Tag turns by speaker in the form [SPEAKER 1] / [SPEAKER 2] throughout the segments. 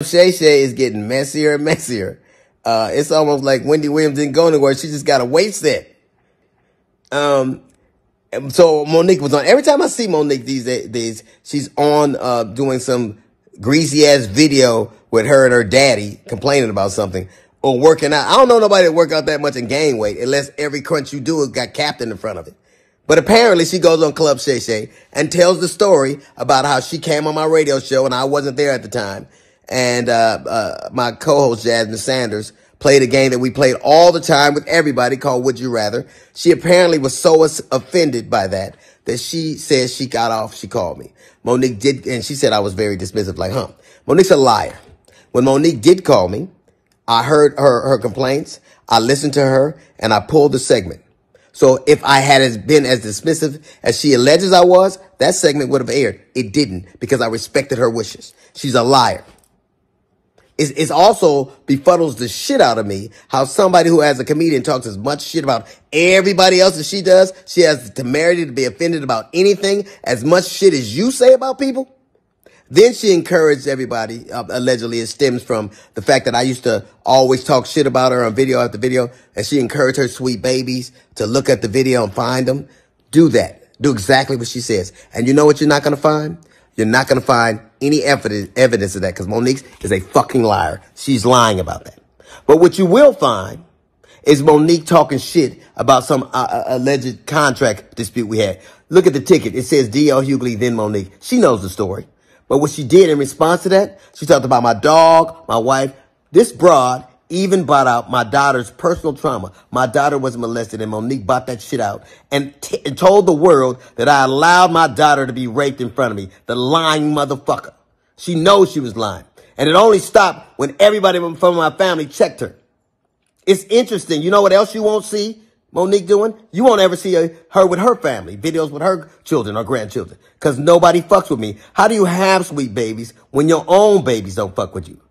[SPEAKER 1] Shay Shay is getting messier and messier. It's almost like Wendy Williams didn't go anywhere. She just got a weight set. So Monique was on. Every time I see Monique these days, she's on doing some greasy ass video with her and her daddy complaining about something or working out. I don't know nobody that work out that much and gain weight unless every crunch you do has got Captain in front of it. But apparently she goes on Club Shay Shay and tells the story about how she came on my radio show and I wasn't there at the time. And my co-host Jasmine Sanders played a game that we played all the time with everybody called Would You Rather. She apparently was so offended by that she says she got off. She called me. Monique did, and she said I was very dismissive, like, Monique's a liar. When Monique did call me, I heard her complaints. I listened to her, and I pulled the segment. So if I had been as dismissive as she alleges I was, that segment would have aired. It didn't because I respected her wishes. She's a liar. It's also befuddles the shit out of me how somebody who as a comedian talks as much shit about everybody else as she does. She has the temerity to be offended about anything as much shit as you say about people. Then she encouraged everybody, allegedly it stems from the fact that I used to always talk shit about her on video after video. And she encouraged her sweet babies to look at the video and find them. Do that. Do exactly what she says. And you know what you're not going to find? You're not going to find any evidence of that because Monique is a fucking liar. She's lying about that. But what you will find is Monique talking shit about some alleged contract dispute we had. Look at the ticket. It says D.L. Huguely, then Monique. She knows the story. But what she did in response to that, she talked about my dog, my wife. This broad even brought out my daughter's personal trauma. My daughter was molested and Monique brought that shit out and told the world that I allowed my daughter to be raped in front of me. The lying motherfucker. She knows she was lying. And it only stopped when everybody from my family checked her. It's interesting. You know what else you won't see Monique doing? You won't ever see her with her family, videos with her children or grandchildren, because nobody fucks with me. How do you have sweet babies when your own babies don't fuck with you?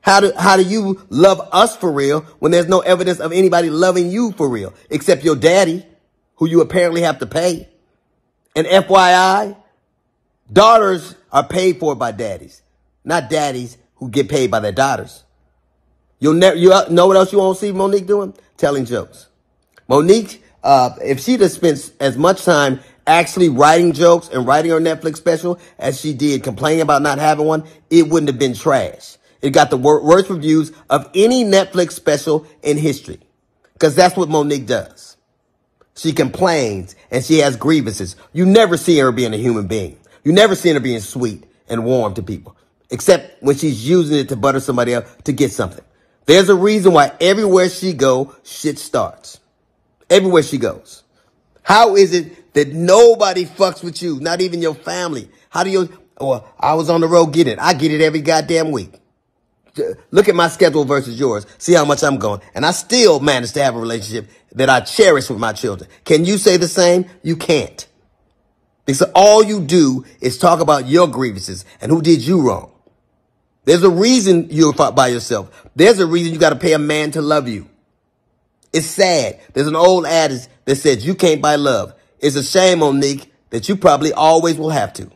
[SPEAKER 1] How do you love us for real when there's no evidence of anybody loving you for real, except your daddy, who you apparently have to pay? And FYI, daughters are paid for by daddies, not daddies who get paid by their daughters. You know what else you won't see Monique doing? Telling jokes. Monique, if she'd have spent as much time actually writing jokes and writing her Netflix special as she did complaining about not having one, it wouldn't have been trash. It got the worst reviews of any Netflix special in history. Because that's what Monique does. She complains and she has grievances. You never see her being a human being. You never see her being sweet and warm to people. Except when she's using it to butter somebody up to get something. There's a reason why everywhere she goes, shit starts. Everywhere she goes. How is it that nobody fucks with you? Not even your family. How do you, or I was on the road getting it. I get it every goddamn week. Look at my schedule versus yours. See how much I'm going. And I still manage to have a relationship that I cherish with my children. Can you say the same? You can't. Because all you do is talk about your grievances and who did you wrong. There's a reason you're by yourself. There's a reason you got to pay a man to love you. It's sad. There's an old adage that says you can't buy love. It's a shame, Monique, that you probably always will have to.